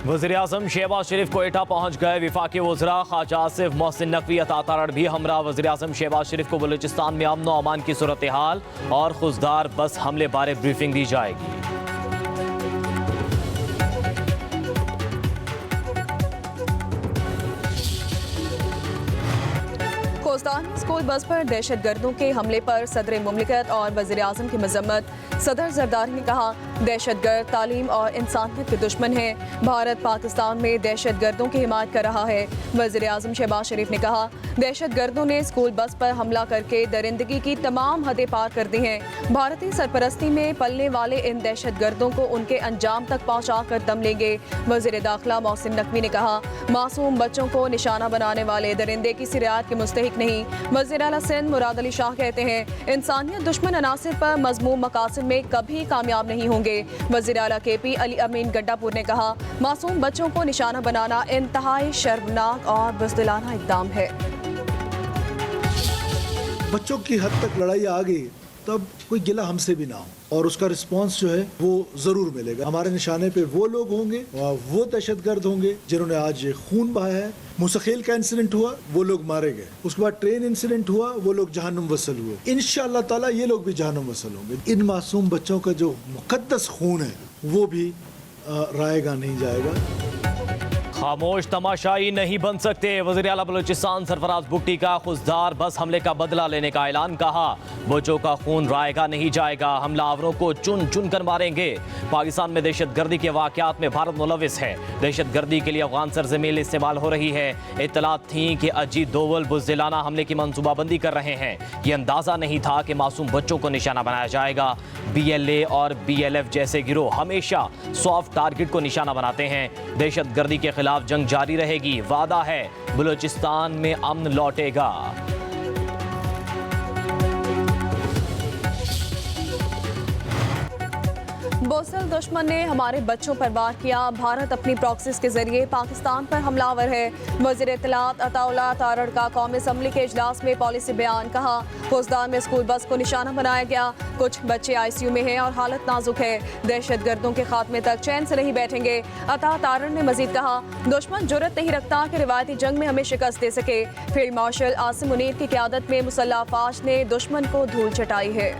वज़ीर-ए-आज़म शहबाज शरीफ कोयटा पहुंच गए। वफाकी वज़रा ख्वाजा आसिफ मोहसिन नकवी अता तारड़ भी हमरा। वज़ीर-ए-आज़म शहबाज शरीफ को बलूचिस्तान में अमन व अमान की सूरत हाल और खुजदार बस हमले बारे ब्रीफिंग दी जाएगी। खोस्तान स्कूल बस पर दहशतगर्दों के हमले पर सदर मुमलिकत और वज़ीर-ए-आज़म की मजम्मत। सदर जरदारी ने कहा, दहशतगर्द तालीम और इंसानियत के दुश्मन हैं। भारत पाकिस्तान में दहशतगर्दों की हिमायत कर रहा है। वज़ीर-ए-आज़म शहबाज शरीफ ने कहा, दहशतगर्दों ने स्कूल बस पर हमला करके दरिंदगी की तमाम हदें पार कर दी हैं। भारतीय सरपरस्ती में पलने वाले इन दहशतगर्दों को उनके अंजाम तक पहुँचा कर दम लेंगे। वज़ीर दाखिला मोहसिन नकवी ने कहा, मासूम बच्चों को निशाना बनाने वाले दरिंदे किसी रियायत के मुस्तहिक नहीं। वज़ीर आला सिंध मुराद अली शाह कहते हैं, इंसानियत दुश्मन अनासिर पर मज़मूम मकासद में कभी कामयाब नहीं होंगे। वज़ीर आला KP अली अमीन गड्डापुर ने कहा, मासूम बच्चों को निशाना बनाना इंतहाई शर्मनाक और बुज़दिलाना इक़दाम है। बच्चों की हद तक लड़ाई आ गई तब कोई गिला हमसे भी ना हो और उसका रिस्पांस जो है वो जरूर मिलेगा। हमारे निशाने पे वो लोग होंगे और वो दहशतगर्द होंगे जिन्होंने आज ये खून बहाया है। मुस्तकिल का इंसिडेंट हुआ, वो लोग मारे गए। उसके बाद ट्रेन इंसिडेंट हुआ, वो लोग जहन्नुम वसल हुए। इंशाअल्लाह ताला ये लोग भी जहन्नुम वसल होंगे। इन मासूम बच्चों का जो मुकद्दस खून है वो भी रायगा नहीं जाएगा। खामोश तमाशाई नहीं बन सकते। वज़ीर आला बलूचिस्तान सरफराज बुगटी का खुजदार बस हमले का बदला लेने का ऐलान। कहा, बच्चों का खून रायगा नहीं जाएगा, हमलावरों को चुन चुन कर मारेंगे। पाकिस्तान में दहशतगर्दी के वाक़यात में भारत मुलविस है। दहशतगर्दी के लिए अफगान सरजमीन इस्तेमाल हो रही है। इत्तलात थी कि अजीत दोवल बुज़दिलाना हमले की मनसूबाबंदी कर रहे हैं। ये अंदाज़ा नहीं था कि मासूम बच्चों को निशाना बनाया जाएगा। BLA और BLF जैसे गिरोह हमेशा सॉफ्ट टारगेट को निशाना बनाते हैं। दहशतगर्दी के खिलाफ जंग जारी रहेगी। वादा है, बलूचिस्तान में अमन लौटेगा। बोसल दुश्मन ने हमारे बच्चों पर वार किया। भारत अपनी प्रॉक्सिस के जरिए पाकिस्तान पर हमलावर है। वज़ीर इत्तलात अताउल्लाह तारड़ का कौमी असम्बली के इजलास में पॉलिसी बयान। कहा, खोस्तान में स्कूल बस को निशाना बनाया गया। कुछ बच्चे ICU में हैं और हालत नाजुक है। दहशतगर्दों के खात्मे तक चैन से नहीं बैठेंगे। अता तारड़ ने मजीद कहा, दुश्मन जुर्रत नहीं रखता कि रिवायती जंग में हमें शिकस्त दे सके। फील्ड मार्शल आसिम मुनीर की क़यादत में मुसल्लह अफवाज ने दुश्मन को धूल चटाई है।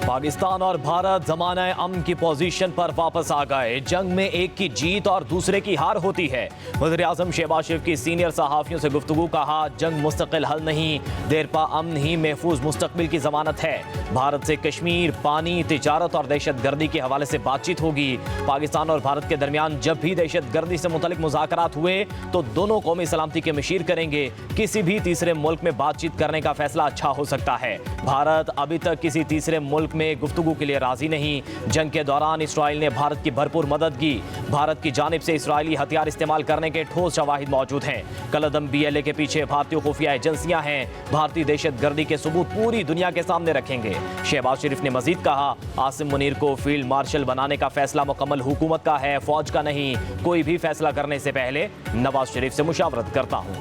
पाकिस्तान और भारत ज़माना अमन की पोजीशन पर वापस आ गए। जंग में एक की जीत और दूसरे की हार होती है। वज़ीर-ए-आज़म शहबाज शरीफ की सीनियर सहाफ़ियों से गुफ्तगू। कहा, जंग मुस्तकिल हल नहीं, देरपा अमन ही महफूज मुस्तकबिल की ज़मानत है। भारत से कश्मीर, पानी, तिजारत और दहशतगर्दी के हवाले से बातचीत होगी। पाकिस्तान और भारत के दरमियान जब भी दहशतगर्दी से मुतल्लिक मुज़ाकरात हुए तो दोनों कौमी सलामती के मशीर करेंगे। किसी भी तीसरे मुल्क में बातचीत करने का फैसला अच्छा हो सकता है। भारत अभी तक किसी तीसरे मुल्क में गुफ्तगू के लिए राजी नहीं। जंग के दौरान इसराइल ने भारत की भरपूर मदद की। भारत की जानिब से इसराइली हथियार इस्तेमाल करने के ठोस शवाहिद मौजूद हैं। कलअदम BLA के पीछे भारतीय खुफिया एजेंसियां हैं। भारतीय दहशतगर्दी के सबूत पूरी दुनिया के सामने रखेंगे। शहबाज शरीफ ने मजीद कहा, आसिम मुनीर को फील्ड मार्शल बनाने का फैसला मुकम्मल हुकूमत का है, फौज का नहीं। कोई भी फैसला करने से पहले नवाज शरीफ से मुशावरत करता हूँ।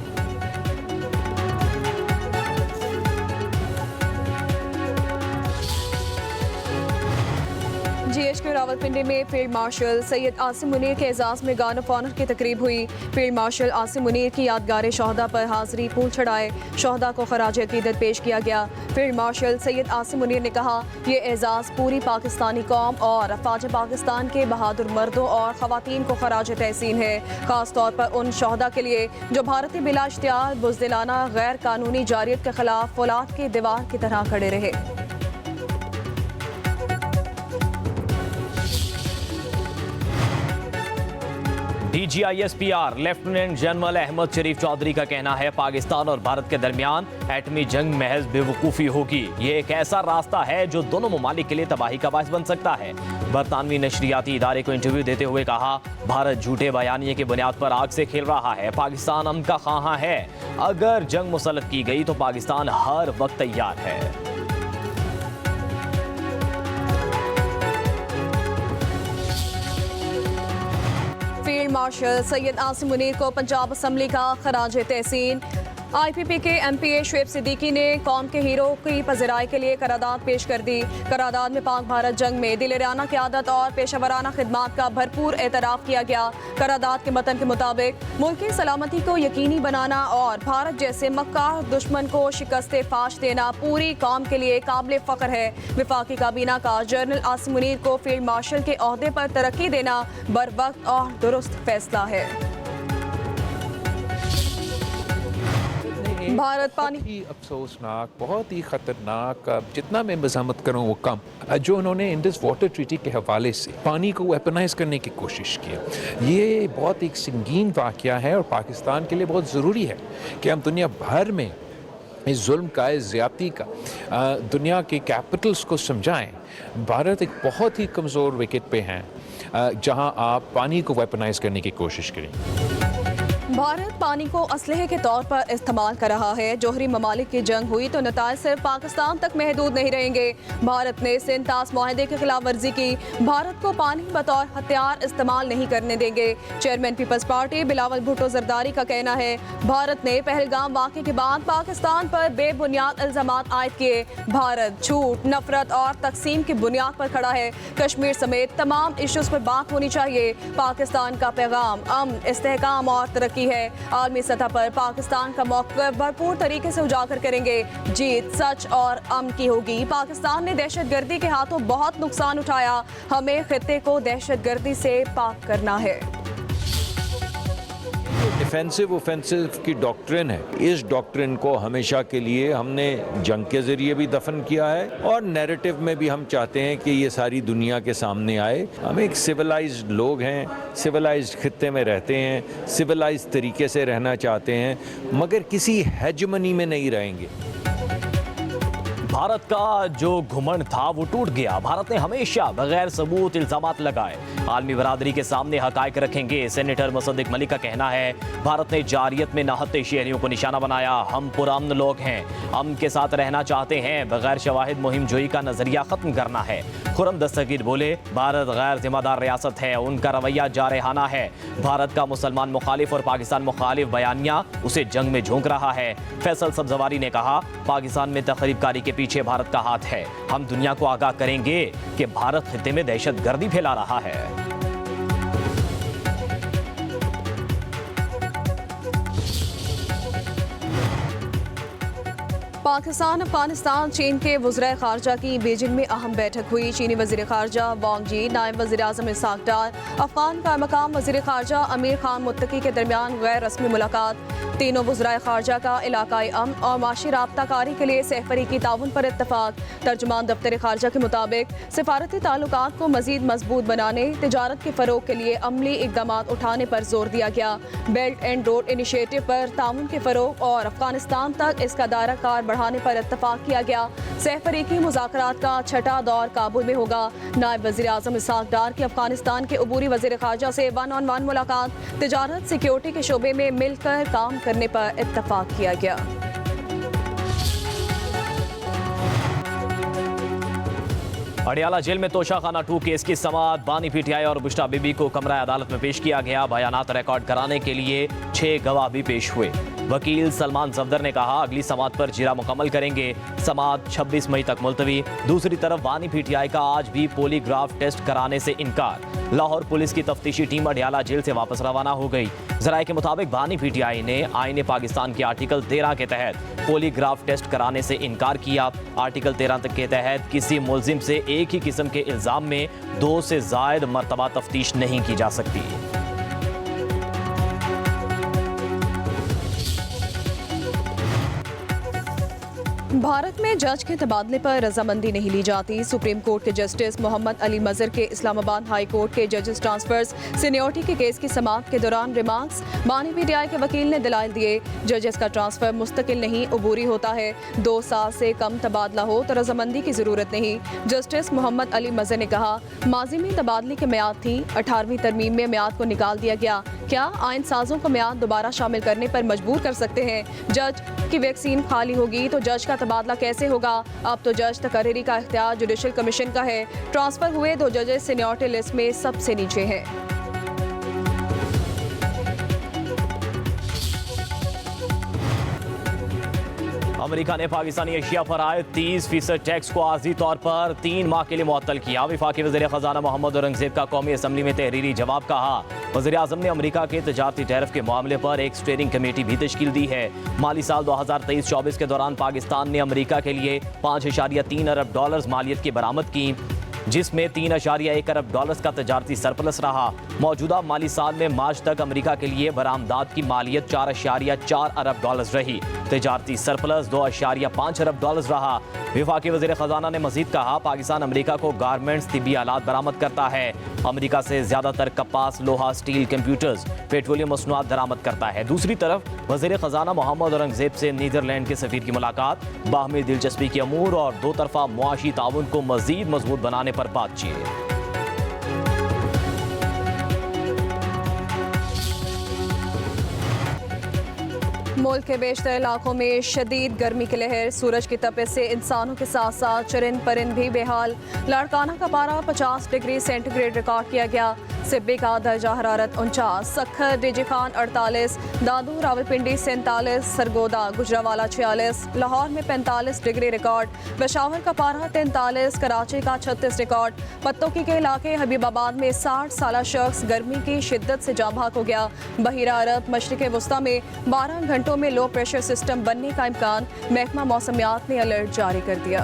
GHQ रावलपिंडी में फील्ड मार्शल सैयद आसिम मुनीर के एजाज़ में गार्ड ऑफ ऑनर की तकरीब हुई। फील्ड मार्शल आसिम मुनीर की यादगार शहदा पर हाजिरी फूल चढ़ाए। शहदा को खराज अकीदत पेश किया गया। फील्ड मार्शल सैयद आसिम मुनीर ने कहा, ये एजाज़ पूरी पाकिस्तानी कौम और अफवाज पाकिस्तान के बहादुर मर्दों और ख़वातीन को खराज तहसीन है। ख़ास तौर पर उन शहदा के लिए जो भारतीय बिला इख्तियार बुज़दिलाना गैर कानूनी जारियत के खिलाफ फौलाद की दीवार की तरह खड़े रहे। DGISPR लेफ्टिनेंट जनरल अहमद शरीफ चौधरी का कहना है, पाकिस्तान और भारत के दरमियान एटमी जंग महज बेवकूफ़ी होगी। ये एक ऐसा रास्ता है जो दोनों ममालिक के लिए तबाही का बायस बन सकता है। बरतानवी नशरियाती इदारे को इंटरव्यू देते हुए कहा, भारत झूठे बयानिए की बुनियाद पर आग से खेल रहा है। पाकिस्तान अमन का ख़्वाहां है। अगर जंग मुसल्लत की गई तो पाकिस्तान हर वक्त तैयार है। फील्ड मार्शल सैयद आसिम मुनीर को पंजाब असम्बली का खराज तहसीन। IPP के MPA शुएब सिद्दीकी ने कौम के हीरो की पजराई के लिए करारदाद पेश कर दी। करारदाद में पाक भारत जंग में दिलेराना क़यादत और पेशावराना खिदमात का भरपूर एतराफ़ किया गया। करारदाद के मतन के मुताबिक मुल्क की सलामती को यकीनी बनाना और भारत जैसे मक्कार दुश्मन को शिकस्त फाश देना पूरी कौम के लिए काबिल फ़ख्र है। वफाकी काबीना का जनरल आसिम मुनीर को फील्ड मार्शल के ओहदे पर तरक्की देना बर वक्त और दुरुस्त फैसला है। भारत पानी ही अफसोसनाक, बहुत ही ख़तरनाक, जितना मैं मज़ामत करूँ वो कम, जो उन्होंने इंडस वाटर ट्रीटी के हवाले से पानी को वेपनाइज करने की कोशिश की, ये बहुत एक संगीन वाक़या है और पाकिस्तान के लिए बहुत ज़रूरी है कि हम दुनिया भर में इस जुल्म का, इस ज़्यादती का दुनिया के कैपिटल्स को समझाएं। भारत एक बहुत ही कमज़ोर विकेट पे हैं जहां आप पानी को वेपनाइज करने की कोशिश करें। भारत पानी को असलहे के तौर पर इस्तेमाल कर रहा है। जोहरी ममालिक की जंग हुई तो नताइज सिर्फ पाकिस्तान तक महदूद नहीं रहेंगे। भारत ने सिंतास मुआहदे की खिलाफ वर्जी की। भारत को पानी बतौर हथियार इस्तेमाल नहीं करने देंगे। चेयरमैन पीपल्स पार्टी बिलावल भुट्टो जरदारी का कहना है, भारत ने पहलगाम वाक़े के बाद पाकिस्तान पर बेबुनियाद इल्ज़ामात आयद किए। भारत झूठ, नफरत और तकसीम की बुनियाद पर खड़ा है। कश्मीर समेत तमाम इश्यूज पर बात होनी चाहिए। पाकिस्तान का पैगाम अमन, इस्तेहकाम और तरक्की है। आलमी सतह पर पाकिस्तान का मौक़िफ़ भरपूर तरीके से उजागर करेंगे। जीत सच और अमन की होगी। पाकिस्तान ने दहशतगर्दी के हाथों बहुत नुकसान उठाया। हमें खित्ते को दहशतगर्दी से पाक करना है। डिफेंसिव ऑफेंसिव की डॉक्ट्रिन है, इस डॉक्ट्रिन को हमेशा के लिए हमने जंग के ज़रिए भी दफन किया है और नैरेटिव में भी हम चाहते हैं कि ये सारी दुनिया के सामने आए। हम एक सिविलाइज्ड लोग हैं, सिविलाइज्ड खित्ते में रहते हैं, सिविलाइज्ड तरीके से रहना चाहते हैं, मगर किसी हेजमनी में नहीं रहेंगे। भारत का जो घुमंड था वो टूट गया। भारत ने हमेशा बगैर सबूत इल्जामात लगाए आलमी बरादरी के सामने हकायक रखेंगे। सेनेटर मुसद्दिक मलिक का कहना है, भारत ने जारियत में नहत्ते शहरियों को निशाना बनाया। हम पुरान लोग हैं, अमन के साथ रहना चाहते हैं, बगैर शवाहिद मुहिम जोई का नजरिया खत्म करना है। खुरम दस्तगीर बोले, भारत गैर जिम्मेदार रियासत है, उनका रवैया जारहाना है। भारत का मुसलमान मुखालिफ और पाकिस्तान मुखालिफ बयानिया उसे जंग में झोंक रहा है। फैसल सब्जवारी ने कहा, पाकिस्तान में तखरीबकारी के पीछे भारत का हाथ है। हम दुनिया को आगाह करेंगे कि भारत खित्ते में दहशतगर्दी फैला रहा है। पाकिस्तान अफगानिस्तान चीन के वज़ीर ख़ारजा की बीजिंग में अहम बैठक हुई। चीनी वज़ीर ख़ारजा वांग यी, नायब वज़ीर आज़म इसहाक डार, अफ़गान का मकाम वज़ीर ख़ारजा अमीर खान मुत्तकी के दरमियान गैर रस्मी मुलाकात। तीनों वज़ीर ख़ारजा का इलाकाई अमन और माशी राब्ता कारी के लिए सहफरीकी ताउन पर इत्तफाक। तर्जुमान दफ्तर ख़ारजा के मुताबिक सिफारती ताल्लुकात को मज़ीद मजबूत बनाने, तिजारत के फ़रोग के लिए अमली इक़दामात उठाने पर जोर दिया गया। बेल्ट एंड रोड इनिशिएटिव पर ताउन के फ़रोग और अफ़गानिस्तान तक इसका दायरा कार बढ़ाने पर इत्तफाक किया गया। सहफरीकी मुज़ाकरात का छठा दौर काबुल में होगा। नायब वज़ीर आज़म इसहाक डार की अफ़गानिस्तान के अबूरी वज़ीर ख़ारजा से 1-on-1 मुलाकात। तिजारत सिक्योरिटी के शोबे में मिलकर काम करने पर इत्तफाक किया गया। अडियाला जेल में तोशाखाना 2 केस की समाअत। बानी पीटीआई और बुश्रा बीबी को कमरा अदालत में पेश किया गया। बयानात रिकॉर्ड कराने के लिए 6 गवाह भी पेश हुए। वकील सलमान सफदर ने कहा, अगली समाअत पर जिरा मुकम्मल करेंगे। समाअत 26 मई तक मुलतवी। दूसरी तरफ बानी पीटीआई का आज भी पॉलीग्राफ टेस्ट कराने से इनकार। लाहौर पुलिस की तफ्तीशी टीम अडियाला जेल से वापस रवाना हो गई। जराये के मुताबिक बानी पीटीआई ने आईन पाकिस्तान के आर्टिकल 13 के तहत पॉलीग्राफ टेस्ट कराने से इनकार किया। आर्टिकल 13 के तहत किसी मुल्जिम से एक ही किस्म के इल्जाम में 2 से ज़ायद मरतबा तफ्तीश नहीं की जा सकती। भारत में जज के तबादले पर रजामंदी नहीं ली जाती। सुप्रीम कोर्ट के जस्टिस मोहम्मद अली मजहर के इस्लामाबाद हाई कोर्ट के जजेस ट्रांसफर्स सीनियरिटी के केस की समाअत के दौरान रिमार्क्स। बानी पीटीआई के वकील ने दलाइल दिए, जजेस का ट्रांसफर मुस्तकिल नहीं अबूरी होता है। 2 साल से कम तबादला हो तो रजामंदी की जरूरत नहीं। जस्टिस मोहम्मद अली मजहर ने कहा, माजी में तबादले की म्याद थी, 18वीं तरमीम में म्याद को निकाल दिया गया। क्या आइन साजों को म्याद दोबारा शामिल करने पर मजबूर कर सकते हैं? जज की वैक्सीन खाली होगी तो जज का तबादला कैसे होगा? अब तो जज तकर्री का इख्तियार जुडिशल कमीशन का है। ट्रांसफर हुए 2 जजेस सीनियरिटी लिस्ट में सबसे नीचे हैं। अमेरिका ने पाकिस्तानी एशिया पर आए 30% टैक्स को आर्जी तौर पर 3 माह के लिए मुअत्तल किया। वफाकी वज़ीर ख़जाना मोहम्मद औरंगज़ेब का कौमी असम्बली में तहरीरी जवाब कहा। वज़ीर आज़म ने अमेरिका के तजारती टैरिफ के मामले पर एक स्टीयरिंग कमेटी भी तश्कील दी है। माली साल 2023-24 के दौरान पाकिस्तान ने अमेरिका के लिए 5.3 अरब डॉलर मालियत की बरामद की, जिसमें 3.1 अरब डॉलर्स का तजारती सरप्लस रहा। मौजूदा माली साल में मार्च तक अमेरिका के लिए बरामदात की मालियत 4.4 अरब डॉलर्स रही। तजारती सरप्लस 2.5 अरब डॉलर्स रहा। वफाकी वज़ीर ख़जाना ने मज़ीद कहा, पाकिस्तान अमेरिका को गारमेंट्स, तिब्बी आलात बरामद करता है। अमेरिका से ज़्यादातर कपास, लोहा, स्टील, कंप्यूटर्स, पेट्रोलियम मसनूआत बरामद करता है। दूसरी तरफ वज़ीर ख़जाना मोहम्मद औरंगज़ेब से नीदरलैंड के सफ़ीर की मुलाकात, बाहमी दिलचस्पी के अमूर और दो तरफ़ा मुआशी ताउन को मज़ीद मजबूत बनाने पर बातचीत। मुल्क के बेशतर इलाकों में शदीद गर्मी की लहर, सूरज की तपिश से इंसानों के साथ साथ चरिंद परिंद भी बेहाल। लाड़काना का पारा 50 डिग्री सेंटीग्रेड रिकॉर्ड किया गया। सिब्बी का दर्जा हरारत 49, सखर, डीजे खान 48, दादू रावलपिंडी 47, सरगोदा गुजरावाला 46, लाहौर में 45 डिग्री रिकॉर्ड, पेशावर का पारा 43, कराची का 36 रिकॉर्ड। पत्तोकी के इलाके हबीबाबाद में 60 साला शख्स गर्मी की शिद्दत से जाँ भाग हो गया। बहिरा अरब, मशरिक़ वस्ता में 12 घंटों में लो प्रेशर सिस्टम बनने का इम्कान, महकमा मौसमियात ने अलर्ट जारी कर दिया।